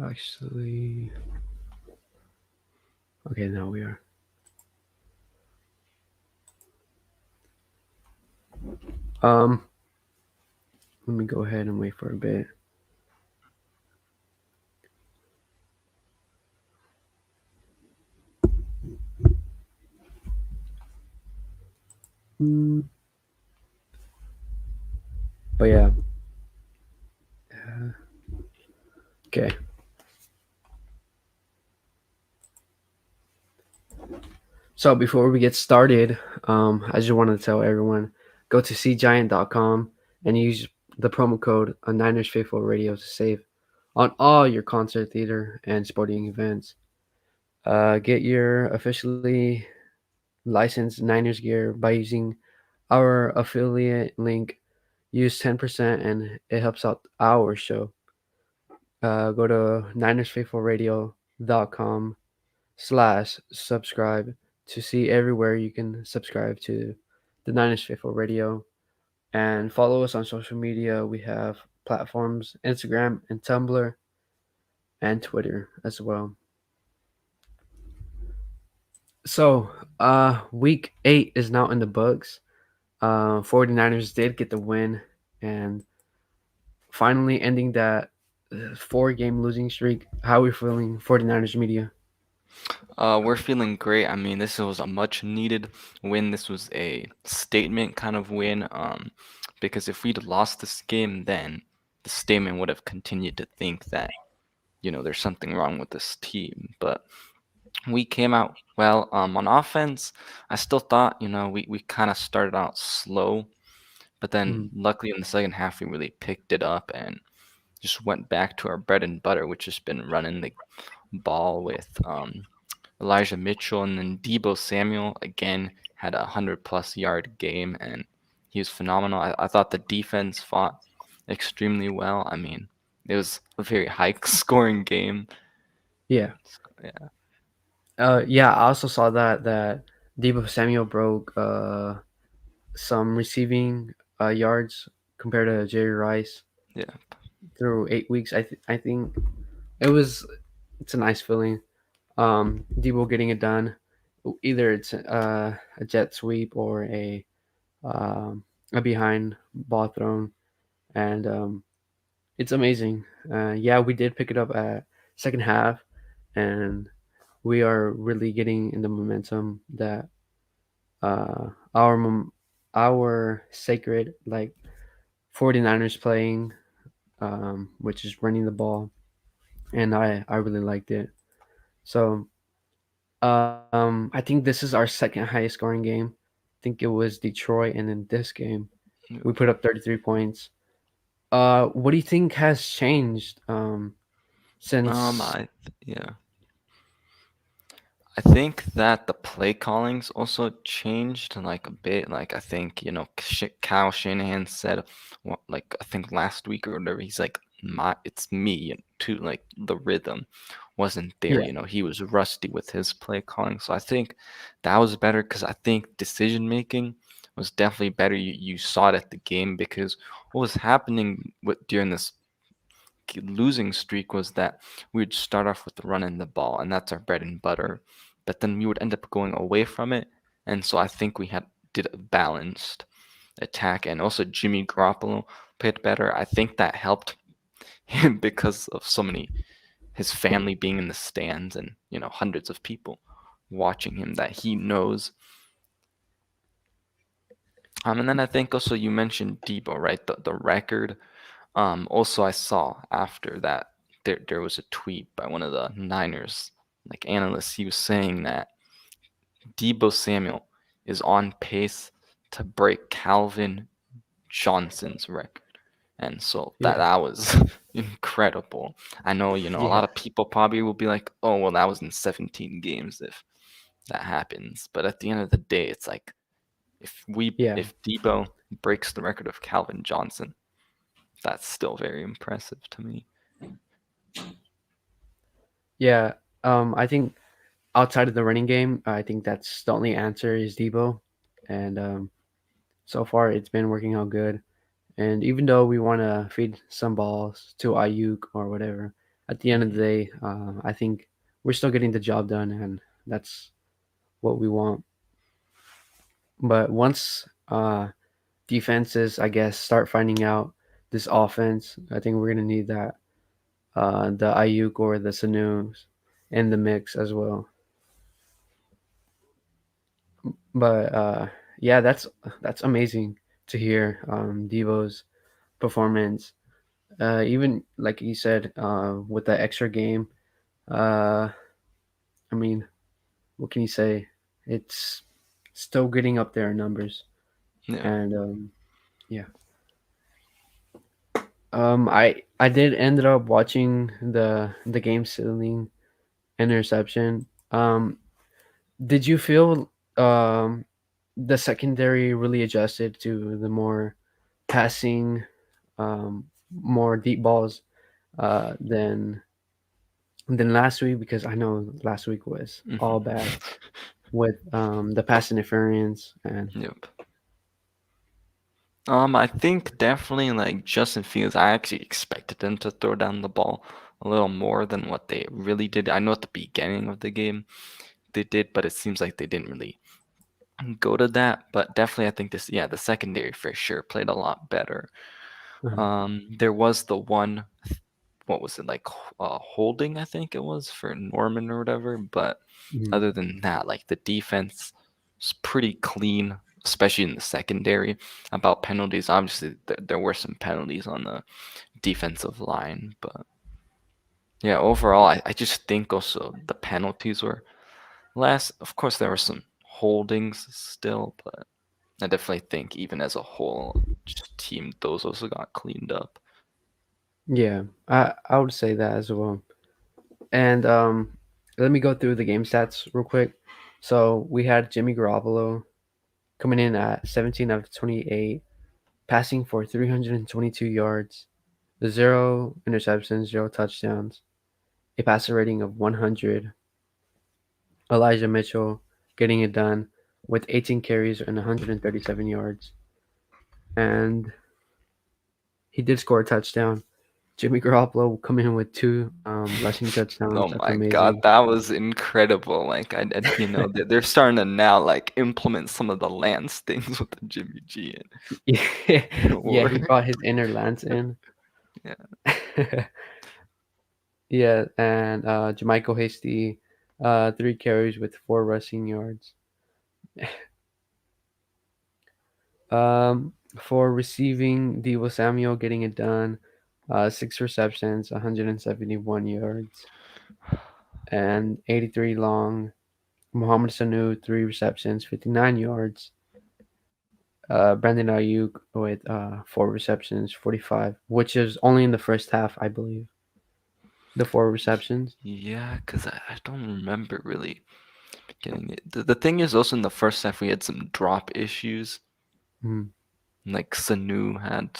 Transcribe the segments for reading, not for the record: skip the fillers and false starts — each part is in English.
Actually, okay, now we are. Um, Let me go ahead and wait for a bit. Mm, but yeah, okay. So before we get started, I just wanted to tell everyone go to cgiant.com and use the promo code Niners Faithful Radio to save on all your concert, theater, and sporting events. Get your officially licensed Niners gear by using our affiliate link. Use 10% and it helps out our show. Go to ninersfaithfulradio.com/subscribe to see everywhere you can subscribe to the Niners Faithful Radio and follow us on social media. We have platforms Instagram and Tumblr and Twitter as well. So, week 8 is now in the books. 49ers did get the win and finally ending that 4-game losing streak. How are we feeling, 49ers media? We're feeling great. I mean, this was a much needed win. This was a statement kind of win. Because if we'd lost this game, then the statement would have continued to think that, there's something wrong with this team. But we came out well. On offense, I still thought, we kind of started out slow, but then Mm, luckily in the second half, we really picked it up and just went back to our bread and butter, which has been running the ball with Elijah Mitchell, and then Debo Samuel again had a 100-plus-yard game, and he was phenomenal. I thought the defense fought extremely well. I mean, it was a very high-scoring game. yeah. Yeah, Yeah, I also saw that Debo Samuel broke some receiving yards compared to Jerry Rice yeah, through 8 weeks. I think it was it's a nice feeling. Debo getting it done. Either it's a jet sweep or a behind ball thrown, and it's amazing. Yeah, we did pick it up at second half, and we are really getting in the momentum that uh, our our sacred 49ers playing, which is running the ball, and I really liked it. So I think this is our second highest scoring game. I think it was Detroit, and in this game we put up 33 points. What do you think has changed since? yeah. I think that the play callings also changed like a bit. Like I think Kyle Shanahan said, like I think last week or whatever, he's like, it's me and to like the rhythm wasn't there. Yeah, He was rusty with his play calling, so I think that was better because I think decision making was definitely better. You saw it at the game because what was happening during this losing streak was that we would start off with running the ball, and that's our bread and butter. But then we would end up going away from it, and so I think we had did a balanced attack, and also Jimmy Garoppolo played better. I think that helped him because of so many his family being in the stands and hundreds of people watching him that he knows. And then I think also you mentioned Debo, right? The record. Also, I saw after that there was a tweet by one of the Niners like analysts. He was saying that Debo Samuel is on pace to break Calvin Johnson's record, and so that yeah, that was incredible. I know a yeah, lot of people probably will be like, "Oh, well, that was in 17 games if that happens," but at the end of the day, it's like yeah, if Debo breaks the record of Calvin Johnson, that's still very impressive to me. yeah. I think outside of the running game, I think that's the only answer is Debo, and so far it's been working out good. And even though we want to feed some balls to Ayuk or whatever, at the end of the Mhm. day, I think we're still getting the job done, and that's what we want. But once defenses, I guess, start finding out this offense, I think we're gonna need that the Ayuk or the Sanus in the mix as well. But yeah, that's amazing to hear Devo's performance. Even like you said, with the extra game, uh, I mean, what can you say? It's still getting up there in numbers, Yeah. and yeah. I did ended up watching the game sealing interception. Did you feel the secondary really adjusted to the more passing, more deep balls than last week? Because I know last week was all Mhm. bad with the pass interference and Yep. I think definitely like Justin Fields, I actually expected them to throw down the ball a little more than what they really did. I know at the beginning of the game they did, but it seems like they didn't really go to that. But definitely, I think this, yeah, the secondary for sure played a lot better. uh There was the one, what was it like, holding? I think it was for Norman or whatever. But mhm. other than that, like the defense was pretty clean, especially in the secondary. About penalties, obviously there were some penalties on the defensive line, but yeah, overall, I just think also the penalties were less. Of course, there were some holdings still, but I definitely think even as a whole, just team, those also got cleaned up. Yeah, I would say that as well. And let me go through the game stats real quick. So we had Jimmy Garoppolo coming in at 17 out of 28, passing for 322 yards, zero interceptions, zero touchdowns, a passer rating of 100. Elijah Mitchell getting it done with 18 carries and 137 yards. And he did score a touchdown. Jimmy Garoppolo coming in with two rushing touchdowns. Oh That's my God, amazing. that was incredible! Like they're starting to now like implement some of the Lance things with the Jimmy G Yeah, and yeah, he Ward. brought his inner Lance in. Yeah. Yeah, and Jermichael Hasty, 3 carries with 4 rushing yards. For receiving, Devo Samuel getting it done, 6 receptions, 171 yards, and 83 long. Mohamed Sanu, 3 receptions, 59 yards. Brandon Ayuk with 4 receptions, 45, which is only in the first half, I believe. The 4 receptions. Yeah, because I don't remember really getting it. The thing is also in the first half we had some drop issues. Mm. Like Sanu had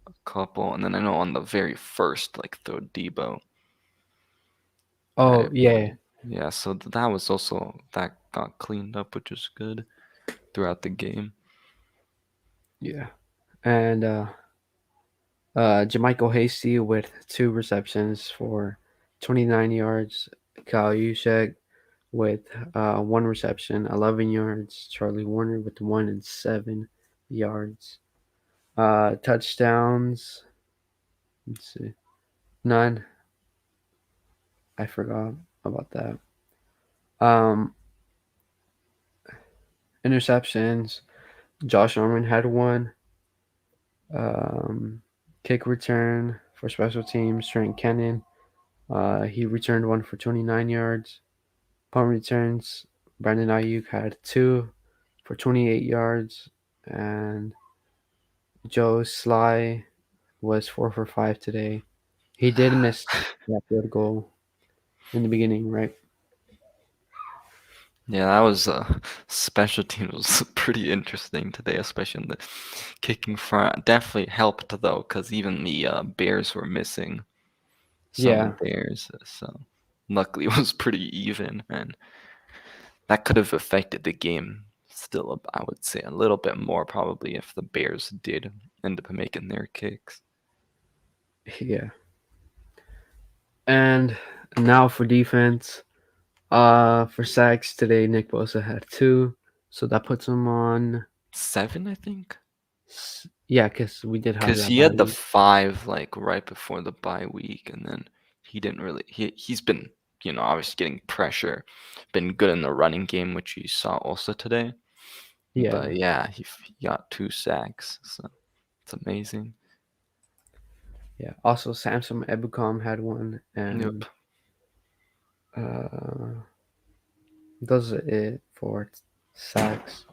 a couple, and then I know on the very first like throw Debo. Oh I yeah, Yeah, so that was also that got cleaned up, which was good throughout the game. yeah, and Jermichael Hasty with 2 receptions for 29 yards. Kyle Juszczyk with 1 reception, 11 yards. Charlie Warner with 1 and 7 yards. Touchdowns. Let's see, none. I forgot about that. Um, Interceptions. Josh Norman had one. Um, Kick return for special teams. Trent Kennan. He returned one for 29 yards. Punt returns. Brandon Ayuk had two for 28 yards, and Joe Sly was 4 for 5 today. He did miss that field goal in the beginning, right? Yeah, that was special team was pretty interesting today, especially in the kicking front. Definitely helped though, because even the Bears were missing some Yeah, Bears, so luckily it was pretty even, and that could have affected the game still. I would say a little bit more probably if the Bears did end up making their kicks. yeah. And now for defense. For sacks today, Nick Bosa had two, so that puts him on. 7, I think. Yeah, because we did have Because that he bye had the week. 5 like right before the bye week, and then he didn't really. He's been obviously getting pressure, been good in the running game, which you saw also today. Yeah, But yeah, he got 2 sacks, so it's amazing. yeah. Also, Samson Ebukam had one, Yep. and those are it for sacks.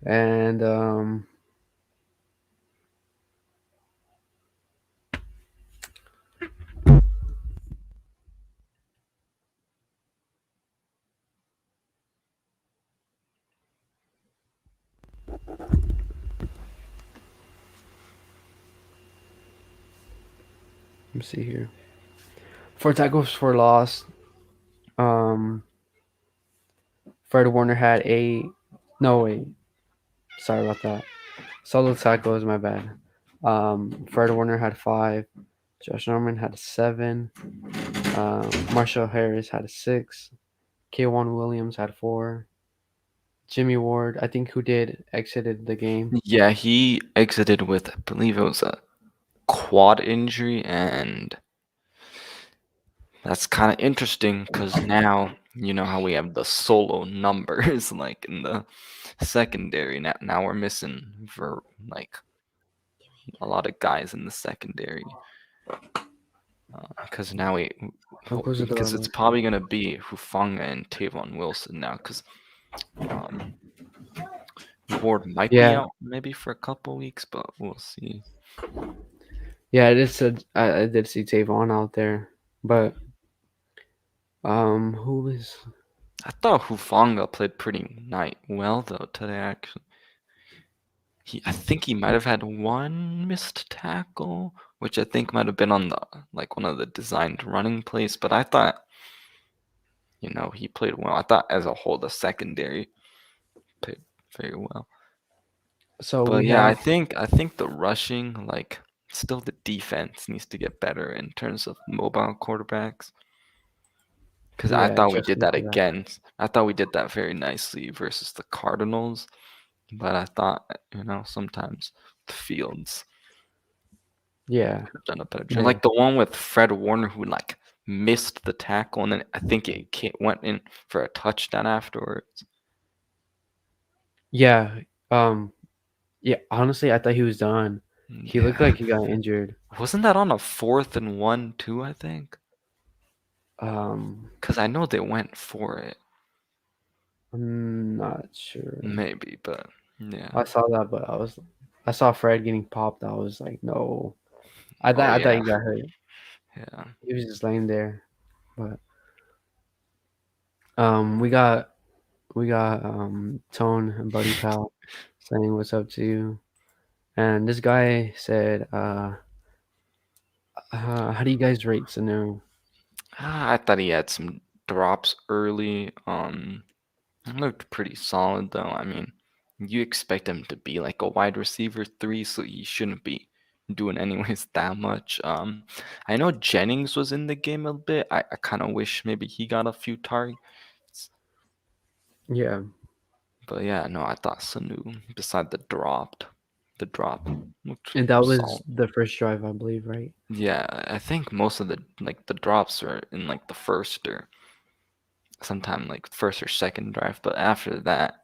And let me see here. For tackles for loss, um, Fred Warner had 8. No, wait. Sorry about that. Solo tackles, my bad. Fred Warner had 5. Josh Norman had 7. Marshall Harris had a 6. K1 Williams had 4. Jimmy Ward, I think, who did exited the game. Yeah, he exited with, I believe it was a quad injury, and that's kind of interesting because now you know how we have the solo numbers like in the secondary. Now we're missing for like a lot of guys in the secondary because now we Oh, close the door, because it's man. probably gonna be Hufanga and Tavon Wilson now because um, Ward might be Yeah, out maybe for a couple weeks, but we'll see. yeah. I just said I did see Tavon out there, but who was? I thought Hufanga played pretty well though today. Actually, I think he might have had one missed tackle, which I think might have been on the like one of the designed running plays. But I thought he played well. I thought as a whole the secondary played very well. So But we yeah, I have think I think the rushing, like, still the defense needs to get better in terms of mobile quarterbacks. Because I yeah thought we did adjusting that to that. again. I thought we did that very nicely versus the Cardinals. But I thought, sometimes the Fields Yeah, could have done a better job. yeah, Like the one with Fred Warner who like missed the tackle and then I think it went in for a touchdown afterwards. yeah. Um, yeah. Honestly, I thought he was done. He looked Yeah. like he got injured. Wasn't that on a 4th and 1 too, I think? Um, Because I know they went for it. I'm not sure. Maybe, but yeah. I saw that, but I saw Fred getting popped. I was like, no. Oh I thought yeah. he got hurt. Yeah. He was just laying there. But we got Tone and Buddy Pal saying what's up to you. And this guy said, how do you guys rate Sanu? I thought he had some drops early. Looked pretty solid though. I mean, you expect him to be like a wide receiver 3, so he shouldn't be doing anyways that much. I know Jennings was in the game a bit. I kind of wish maybe he got a few targets. Yeah, But yeah, no, I thought Sanu, beside the drop looked and that was solid. the first drive, I believe, right? Yeah, I think most of the drops are in like the first or sometime like first or second drive, but after that,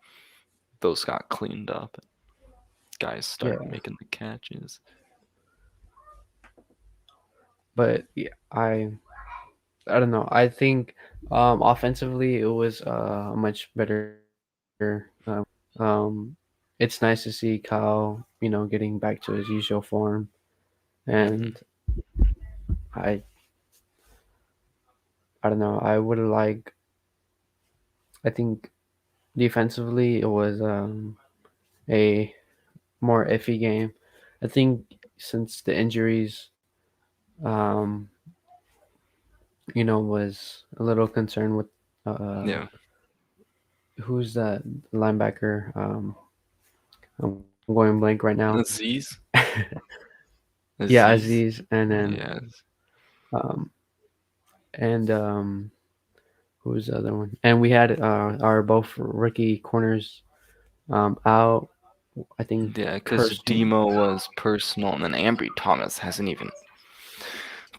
those got cleaned up. Guys started Yeah, making the catches. but yeah, I don't know. I think offensively it was much better. It's nice to see Kyle, getting back to his usual form, Hmm. and I I don't know. I would like. I think defensively it was a more iffy game. I think since the injuries, um, was a little concerned with uh, Yeah, who's that linebacker? I'm going blank right now. Aziz. Yeah, Aziz. Aziz, and then Yes. um and who was the other one? And we had our both rookie corners out. I think Yeah, because person. Demo was personal, and then Ambry Thomas hasn't even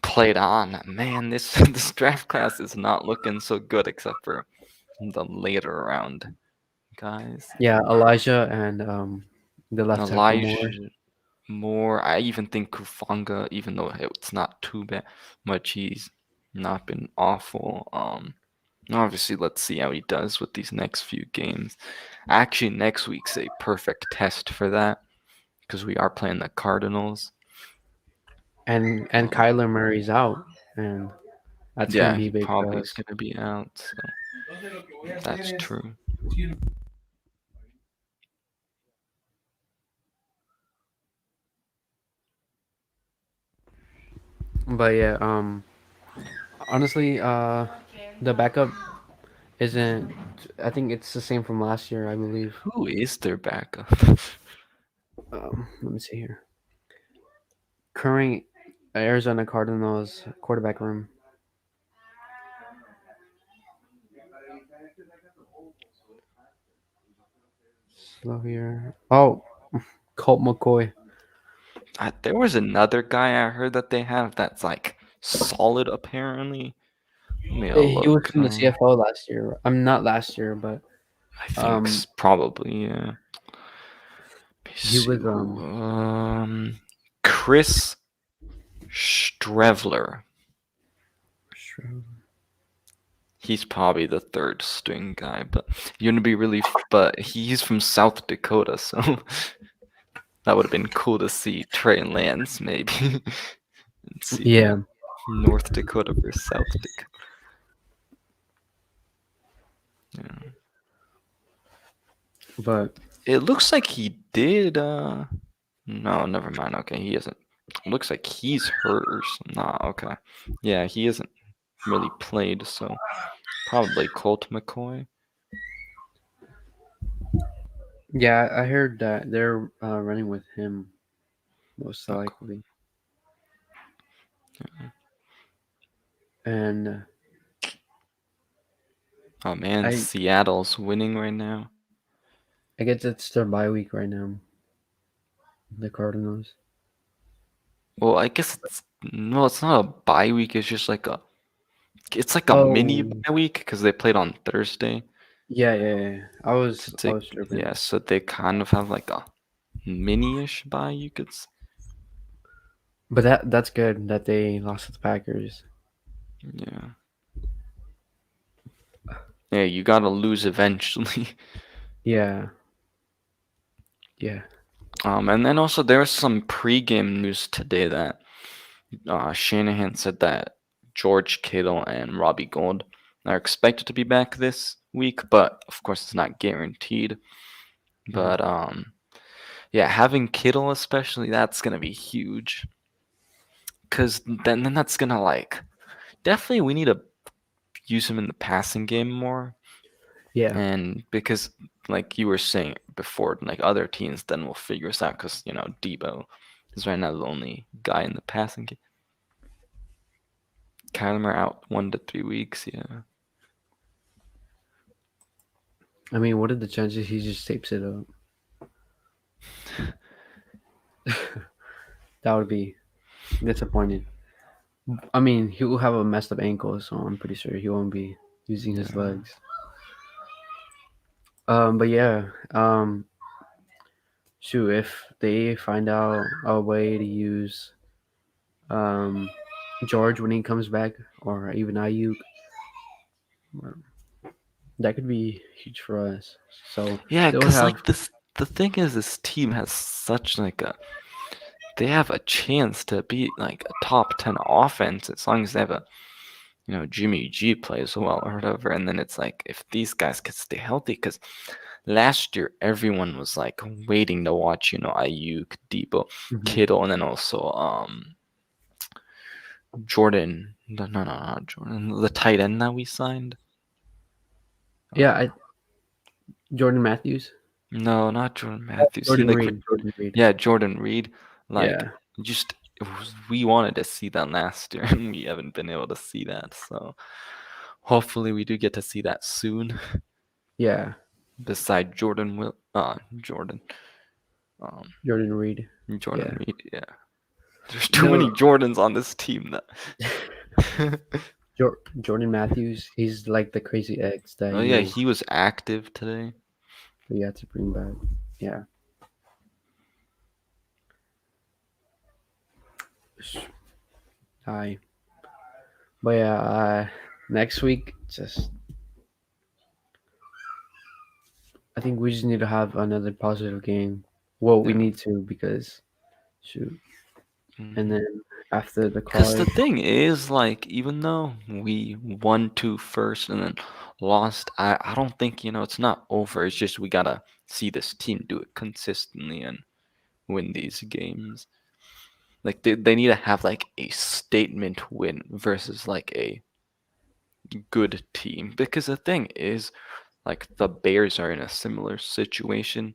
played on. Man, this this draft class is not looking so good, except for the later round guys. Yeah, Elijah and the left tackle more. Elijah Moore. I even think Kufanga, even though it's not too bad, much he's not been awful. Obviously, let's see how he does with these next few games. Actually, next week's a perfect test for that because we are playing the Cardinals. And Um, Kyler Murray's out, and that's gonna yeah, be he big for probably is us. gonna be out, so that's true. But yeah, honestly, the backup isn't. I think it's the same from last year, I believe. Who is their backup? Let me see here. Current Arizona Cardinals quarterback room. Slow here. Oh, Colt McCoy. There was another guy I heard that they have that's like solid apparently. Let me He was look. from the CFO last year. I'm not last year, but I think um, probably yeah. Let me he see was who. Chris Strevler. He's probably the third string guy, but you're gonna be really. But he's from South Dakota, so that would have been cool to see Trey Lance maybe. Let's see, yeah, North Dakota versus South Dakota. Yeah. but It looks like he did. No, never mind. Okay, he isn't. Looks like he's hurt or something. Nah, okay. Yeah, he isn't really played, so probably Colt McCoy. yeah, I heard that they're running with him most Okay. likely, and Oh man, I Seattle's winning right now. I guess it's their bye week right now. The Cardinals. Well, I guess it's no, it's not a bye week. It's like a mini Oh, bye week because they played on Thursday. yeah. To I take was tripping. yeah, so they kind of have like a mini-ish bye. You could say. But that's good that they lost to the Packers. Yeah. Yeah, you gotta lose eventually. Yeah, yeah. And then also there's some pre-game news today that Shanahan said that George Kittle and Robbie Gould are expected to be back this week, but of course it's not guaranteed. Mhm. But yeah, having Kittle especially, that's gonna be huge. Cause then that's gonna like definitely we need to use him in the passing game more. Yeah. And because like you were saying before, like other teams then will figure this out because Debo is right now the only guy in the passing game. Kyler out 1 to 3 weeks, yeah. I mean, what are the chances he just tapes it up? That would be disappointing. I mean, he will have a messed up ankle, so I'm pretty sure he won't be using his Yeah. legs. But yeah, shoot, if they find out a way to use um George when he comes back, or even Ayuk, that could be huge for us. So Yeah, they'll cause have, like the thing is, this team has such like a they have a chance to be like a top 10 offense as long as they have a Jimmy G plays well or whatever. And then it's like if these guys could stay healthy, because last year everyone was like waiting to watch Ayuk, Debo, mhm. Kittle, and then also Jordan. No, not Jordan. The tight end that we signed. Yeah, Uh, Jordan Matthews, no, not Jordan Matthews. He Jordan like Reed, Jordan Reed. yeah, Jordan Reed. Like Yeah, just we wanted to see that last year, and we haven't been able to see that. So hopefully, we do get to see that soon. Yeah, Beside Jordan, um, Jordan Reed. Jordan Yeah. Reed. Yeah, there's too many No, Jordans on this team. That. Jordan Matthews. He's like the crazy ex that Oh yeah, he was active today. you had to bring back. Yeah. Hi. But yeah, next week, just I think we just need to have another positive game. Well, we Yeah. need to because shoot, and Mhm. then after the Because the college, thing is, like, even though we won two first and then lost, I don't think, it's not over. It's just we gotta see this team do it consistently and win these games. Like, they need to have, like, a statement win versus, like, a good team. Because the thing is, like, the Bears are in a similar situation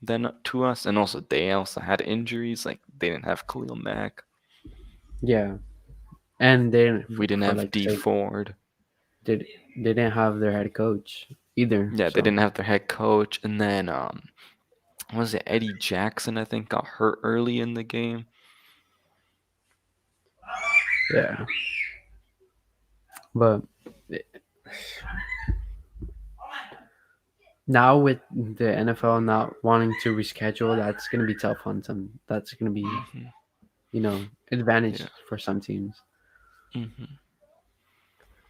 than to us, and also they also had injuries. Like, they didn't have Khalil Mack. yeah, and then We didn't for have like D say Ford. they didn't have their head coach either. Yeah, they So didn't have their head coach, and then what was it, Eddie Jackson? I think got hurt early in the game. yeah, but now with the NFL not wanting to reschedule, that's gonna be tough on some. That's gonna be Hmm. advantage Yeah. for some teams. Hmm.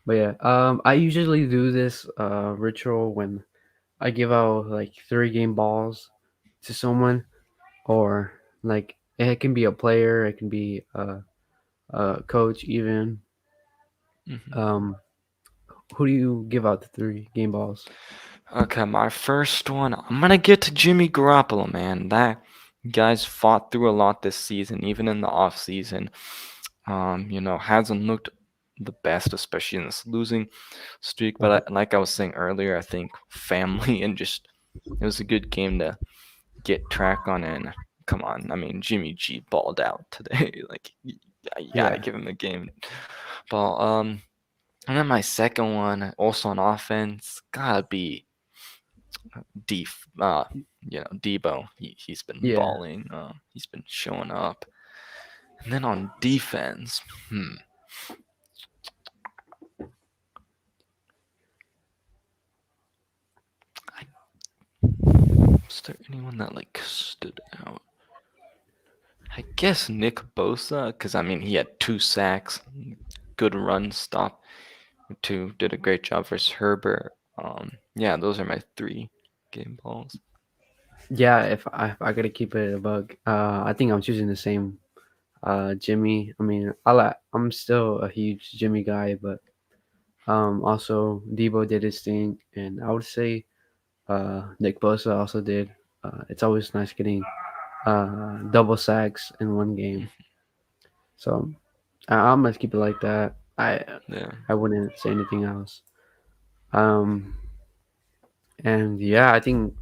But yeah, I usually do this ritual when I give out like 3 game balls to someone, or like it can be a player, it can be a coach, even. Hmm. Um, who do you give out the 3 game balls? Okay, my first one. I'm gonna get to Jimmy Garoppolo, man. That guy's fought through a lot this season, even in the off season. Hasn't looked the best, especially in this losing streak. Uh-huh. But like I was saying earlier, I think family and just it was a good game to get track on. And come on, I mean Jimmy G balled out today. Like you gotta Yeah, give him a game. But and then my second one, also on offense, gotta be Def. Debo. He's been yeah, balling. He's been showing up. And then on defense, I, was there anyone that like stood out? I guess Nick Bosa, because I mean he had 2 sacks, good run stop. Two did a great job versus Herbert. Yeah, those are my 3 game balls. yeah. If I gotta keep it a bug, I think I'm choosing the same. Jimmy. I mean, I'm still a huge Jimmy guy, but also Debo did his thing, and I would say Nick Bosa also did. It's always nice getting double sacks in one game. So I'm gonna keep it like that. Yeah. I wouldn't say anything else. Um, and yeah, I think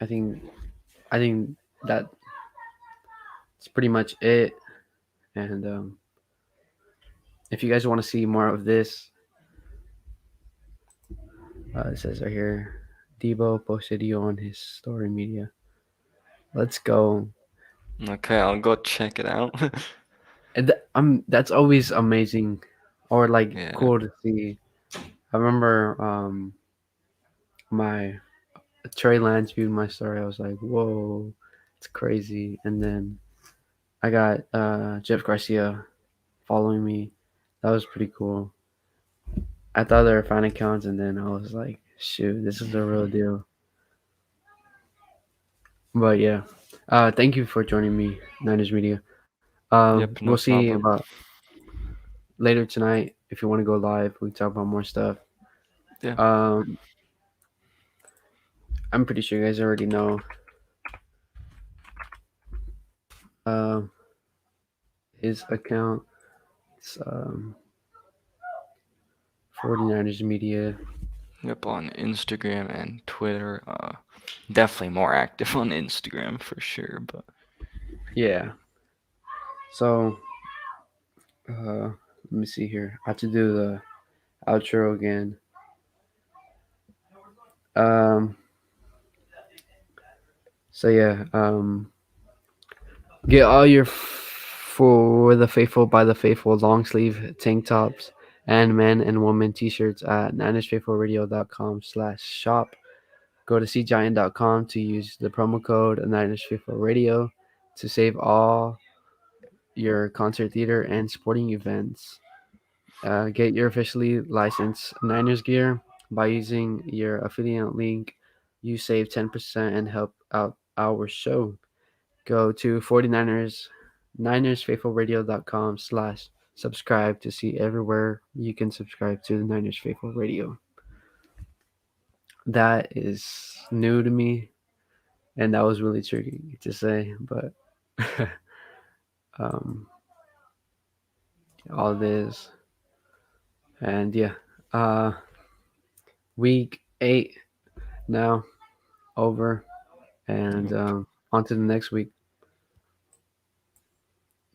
I think that's pretty much it. And if you guys want to see more of this, it says right here, Debo posted you on his story media. Let's go. Okay, I'll go check it out. And that's always amazing, or like Yeah. cool to see. I remember my Trey Lance viewed my story. I was like, whoa, it's crazy. And then I got Jeff Garcia following me. That was pretty cool. I thought they were fan accounts, and then I was like, shoot, this is the real Mhm. deal. But yeah, thank you for joining me, Niners Media. Yep, We'll no see problem. about later tonight. If you want to go live, we can talk about more stuff. Yeah. Um, I'm pretty sure you guys already know uh, his account. It's 49ers Media. Yep, on Instagram and Twitter. Definitely more active on Instagram for sure, but Yeah. So let me see here. I have to do the outro again. Um. So yeah. Get all your For the faithful by the faithful long sleeve tank tops and men and women t-shirts at ninersfaithfulradio.com/shop. Go to cgiant.com to use the promo code Niners Faithful Radio to save all your concert theater and sporting events. Get your officially licensed Niners gear by using your affiliate link. You save 10% and help out our show. Go to 49ers, NinersFaithfulRadio.com/subscribe to see everywhere you can subscribe to the Niners Faithful Radio. That is new to me, and that was really tricky to say, but um, all this. And yeah, uh, week 8 now over, and Yep. on to the next week.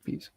Peace.